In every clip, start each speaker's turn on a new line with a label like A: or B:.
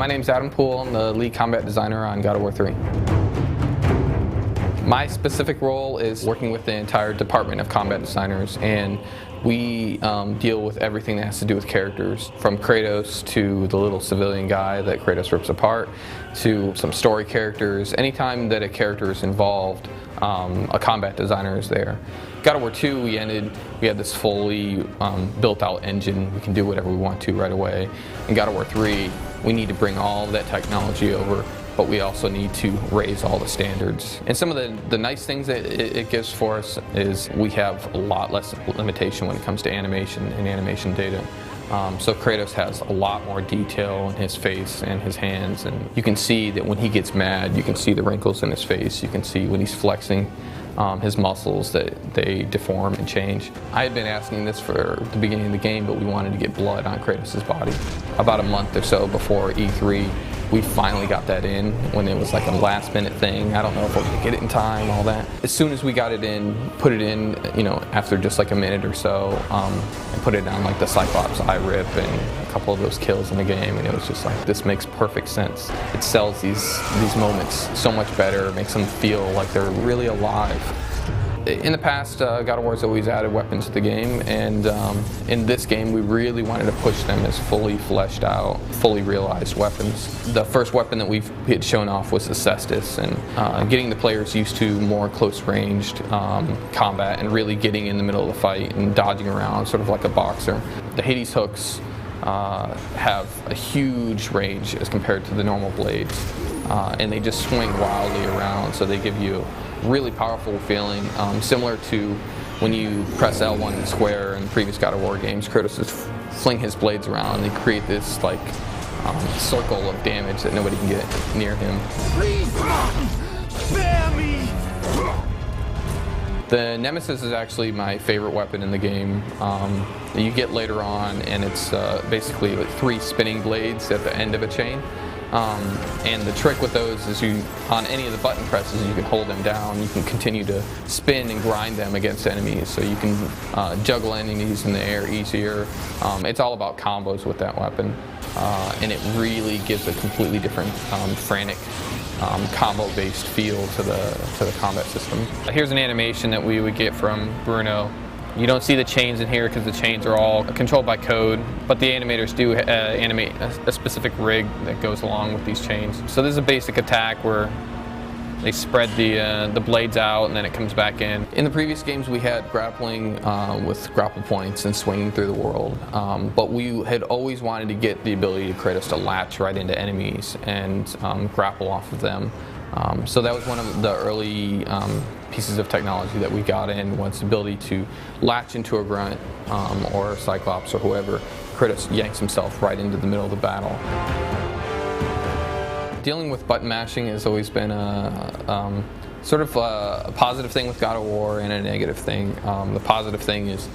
A: My name's Adam Poole. I'm the lead combat designer on God of War 3. My specific role is working with the entire department of combat designers, and we deal with everything that has to do with characters, from Kratos to the little civilian guy that Kratos rips apart, to some story characters. Anytime that a character is involved, a combat designer is there. God of War 2, we had this fully built-out engine. We can do whatever we want to right away. In God of War 3, we need to bring all of that technology over, but we also need to raise all the standards. And some of the nice things that it gives for us is we have a lot less limitation when it comes to animation and animation data. So Kratos has a lot more detail in his face and his hands, and you can see that when he gets mad, you can see the wrinkles in his face, you can see when he's flexing his muscles that they deform and change. I had been asking this for the beginning of the game, but we wanted to get blood on Kratos' body. About a month or so before E3, we finally got that in when it was like a last minute thing. I don't know if we're gonna get it in time, all that. As soon as we got it in, put it in, after just like a minute or so, and put it on like the Cyclops eye rip and a couple of those kills in the game, and it was just like, this makes perfect sense. It sells these moments so much better, makes them feel like they're really alive. In the past, God of War's always added weapons to the game, and in this game we really wanted to push them as fully fleshed out, fully realized weapons. The first weapon that we had shown off was the Cestus, and getting the players used to more close-ranged combat and really getting in the middle of the fight and dodging around, sort of like a boxer. The Hades hooks have a huge range as compared to the normal blades, and they just swing wildly around, so they give you really powerful feeling, similar to when you press L1 and square in previous God of War games. Kratos is fling his blades around, and they create this like circle of damage that nobody can get near him.
B: Please, spare me!
A: The Nemesis is actually my favorite weapon in the game. You get later on, and it's basically like 3 spinning blades at the end of a chain. And the trick with those is on any of the button presses, you can hold them down. You can continue to spin and grind them against enemies, so you can juggle enemies in the air easier. It's all about combos with that weapon, and it really gives a completely different frantic combo-based feel to the combat system. Here's an animation that we would get from Bruno. You don't see the chains in here because the chains are all controlled by code, but the animators do animate a specific rig that goes along with these chains. So this is a basic attack where they spread the blades out and then it comes back in. In the previous games we had grappling with grapple points and swinging through the world, but we had always wanted to get the ability to Kratos to latch right into enemies and grapple off of them. So that was one of the early pieces of technology that we got in, was the ability to latch into a grunt or a Cyclops or whoever. Kratos yanks himself right into the middle of the battle. Dealing with button mashing has always been a sort of a positive thing with God of War and a negative thing. The positive thing is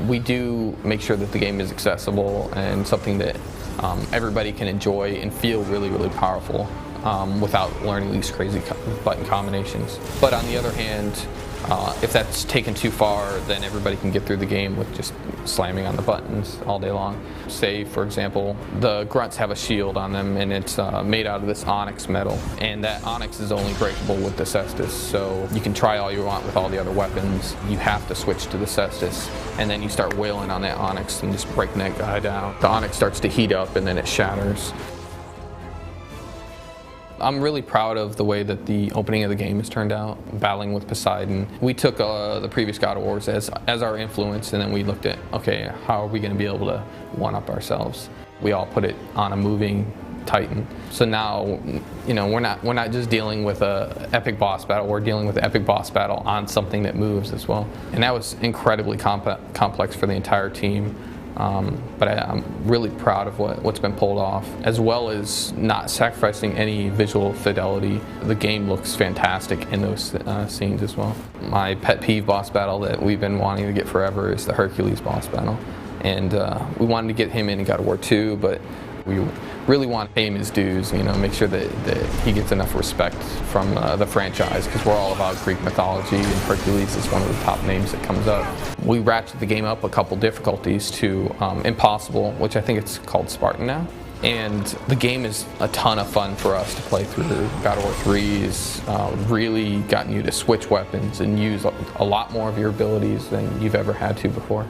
A: we do make sure that the game is accessible and something that everybody can enjoy and feel really, really powerful. Without learning these crazy button combinations. But on the other hand, if that's taken too far, then everybody can get through the game with just slamming on the buttons all day long. Say, for example, the grunts have a shield on them, and it's made out of this onyx metal, and that onyx is only breakable with the Cestus, so you can try all you want with all the other weapons. You have to switch to the Cestus, and then you start wailing on that onyx and just breaking that guy down. The onyx starts to heat up, and then it shatters. I'm really proud of the way that the opening of the game has turned out, battling with Poseidon. We took the previous God of Wars as our influence, and then we looked at, okay, how are we going to be able to one-up ourselves? We all put it on a moving Titan. So now, we're not just dealing with a epic boss battle, we're dealing with an epic boss battle on something that moves as well. And that was incredibly complex for the entire team. But I'm really proud of what's been pulled off, as well as not sacrificing any visual fidelity. The game looks fantastic in those scenes as well. My pet peeve boss battle that we've been wanting to get forever is the Hercules boss battle. And we wanted to get him in God of War 2, but we really want to pay him his dues, make sure that he gets enough respect from the franchise, because we're all about Greek mythology, and Hercules is one of the top names that comes up. We ratcheted the game up a couple difficulties to impossible, which I think it's called Spartan now. And the game is a ton of fun for us to play through. God of War 3's really gotten you to switch weapons and use a lot more of your abilities than you've ever had to before.